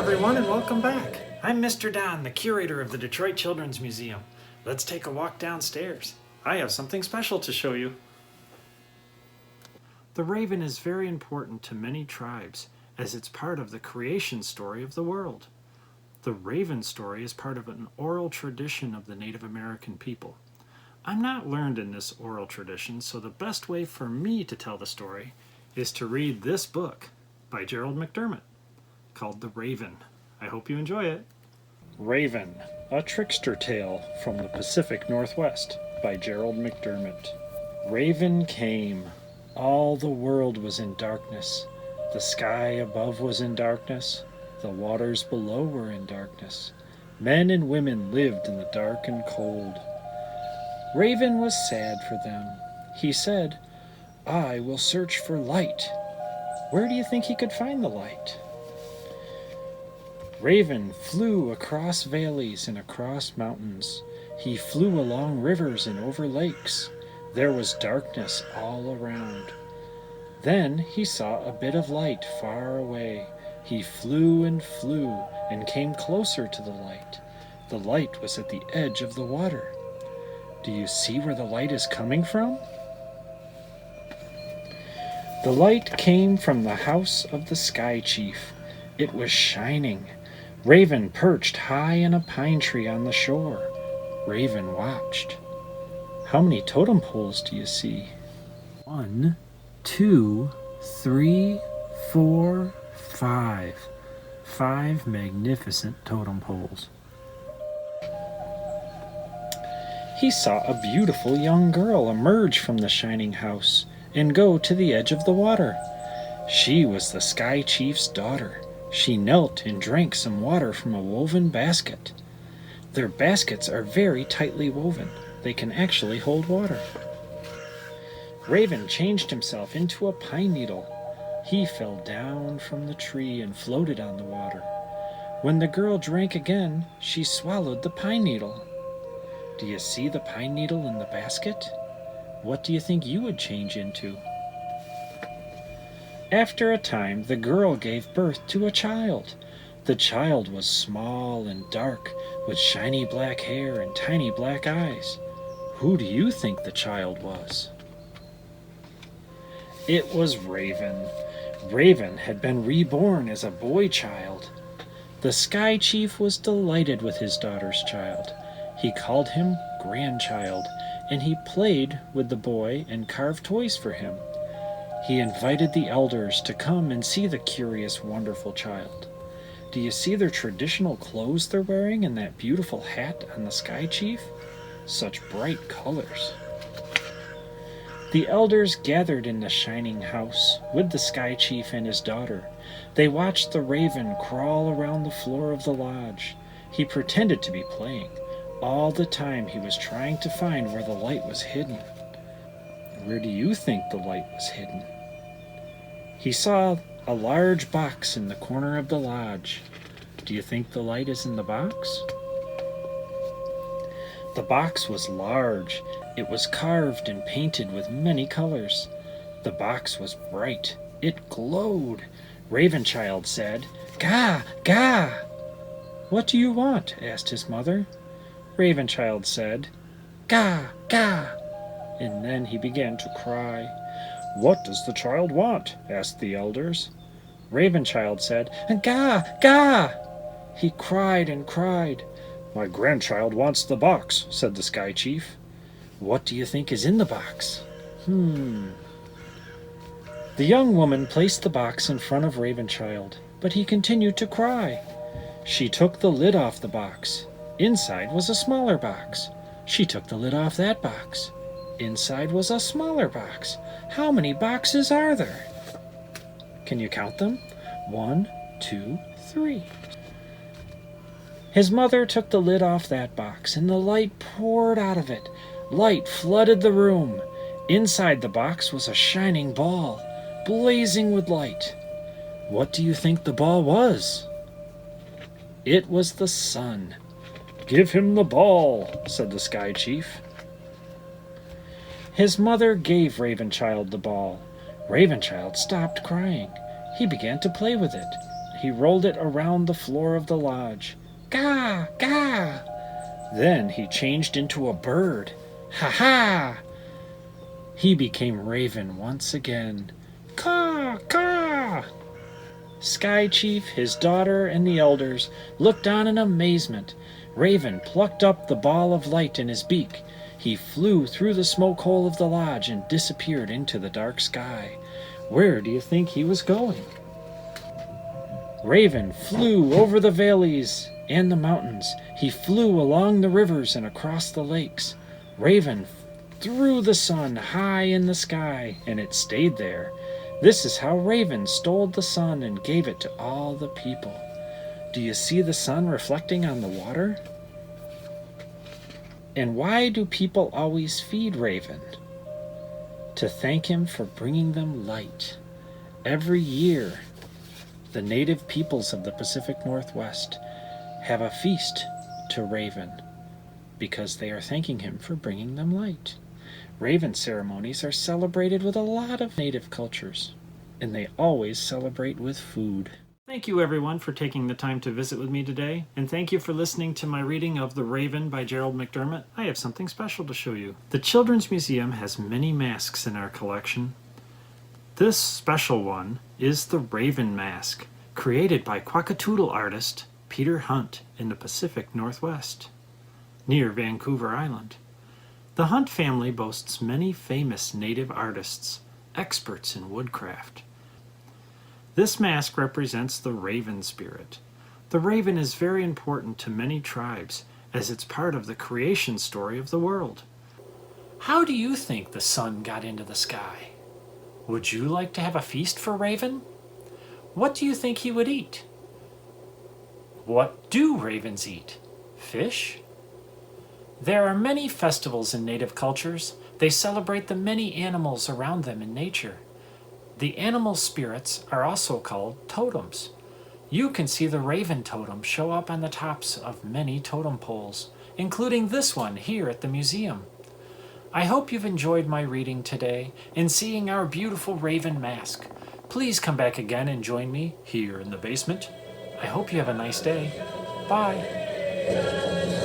everyone, and welcome back. I'm Mr. Don, the curator of the Detroit Children's Museum. Let's take a walk downstairs. I have something special to show you. The raven is very important to many tribes, as it's part of the creation story of the world. The raven story is part of an oral tradition of the Native American people. I'm not learned in this oral tradition, so the best way for me to tell the story is to read this book by Gerald McDermott, called The Raven. I hope you enjoy it. Raven, A Trickster Tale from the Pacific Northwest by Gerald McDermott. Raven came. All the world was in darkness. The sky above was in darkness. The waters below were in darkness. Men and women lived in the dark and cold. Raven was sad for them. He said, "I will search for light." Where do you think he could find the light? Raven flew across valleys and across mountains. He flew along rivers and over lakes. There was darkness all around. Then he saw a bit of light far away. He flew and came closer to the light. The light was at the edge of the water. Do you see where the light is coming from? The light came from the house of the Sky Chief. It was shining. Raven perched high in a pine tree on the shore. Raven watched. How many totem poles do you see? 1, 2, 3, 4, 5. 5 magnificent totem poles. He saw a beautiful young girl emerge from the shining house and go to the edge of the water. She was the Sky Chief's daughter. She knelt and drank some water from a woven basket. Their baskets are very tightly woven. They can actually hold water. Raven changed himself into a pine needle. He fell down from the tree and floated on the water. When the girl drank again, she swallowed the pine needle. Do you see the pine needle in the basket? What do you think you would change into? After a time, the girl gave birth to a child. The child was small and dark, with shiny black hair and tiny black eyes. Who do you think the child was? It was Raven. Raven had been reborn as a boy child. The Sky Chief was delighted with his daughter's child. He called him Grandchild, and he played with the boy and carved toys for him. He invited the elders to come and see the curious, wonderful child. Do you see their traditional clothes they're wearing and that beautiful hat on the Sky Chief? Such bright colors. The elders gathered in the shining house with the Sky Chief and his daughter. They watched the raven crawl around the floor of the lodge. He pretended to be playing. All the time he was trying to find where the light was hidden. Where do you think the light was hidden? He saw a large box in the corner of the lodge. Do you think the light is in the box? The box was large. It was carved and painted with many colors. The box was bright. It glowed. Ravenchild said, "Gah, gah!" "What do you want?" asked his mother. Ravenchild said, "Gah, gah!" And then he began to cry. "What does the child want?" asked the elders. Ravenchild said, "Gah, gah!" He cried and cried. "My grandchild wants the box," said the Sky Chief. "What do you think is in the box?" The young woman placed the box in front of Ravenchild, but he continued to cry. She took the lid off the box. Inside was a smaller box. She took the lid off that box. Inside was a smaller box. How many boxes are there? Can you count them? 1, 2, 3. His mother took the lid off that box, and the light poured out of it. Light flooded the room. Inside the box was a shining ball, blazing with light. What do you think the ball was? It was the sun. "Give him the ball," said the Sky Chief. His mother gave Ravenchild the ball. Ravenchild stopped crying. He began to play with it. he rolled it around the floor of the lodge. Gah! Gah! Then he changed into a bird. Ha ha! He became Raven once again. Caw! Caw! Sky Chief, his daughter, and the elders looked on in amazement. Raven plucked up the ball of light in his beak. He flew through the smoke hole of the lodge and disappeared into the dark sky. Where do you think he was going? Raven flew over the valleys and the mountains. He flew along the rivers and across the lakes. Raven threw the sun high in the sky, and it stayed there. This is how Raven stole the sun and gave it to all the people. Do you see the sun reflecting on the water? And why do people always feed Raven? To thank him for bringing them light. Every year, the native peoples of the Pacific Northwest have a feast to Raven because they are thanking him for bringing them light. Raven ceremonies are celebrated with a lot of native cultures, and they always celebrate with food. Thank you, everyone, for taking the time to visit with me today, and thank you for listening to my reading of The Raven by Gerald McDermott. I have something special to show you. The Children's Museum has many masks in our collection. This special one is the Raven mask, created by Quackatoodle artist Peter Hunt in the Pacific Northwest, near Vancouver Island. The Hunt family boasts many famous native artists, experts in woodcraft. This mask represents the raven spirit. The raven is very important to many tribes, as it's part of the creation story of the world. How do you think the sun got into the sky? Would you like to have a feast for Raven? What do you think he would eat? What do ravens eat? Fish? There are many festivals in native cultures. They celebrate the many animals around them in nature. The animal spirits are also called totems. You can see the raven totem show up on the tops of many totem poles, including this one here at the museum. I hope you've enjoyed my reading today and seeing our beautiful raven mask. Please come back again and join me here in the basement. I hope you have a nice day. Bye.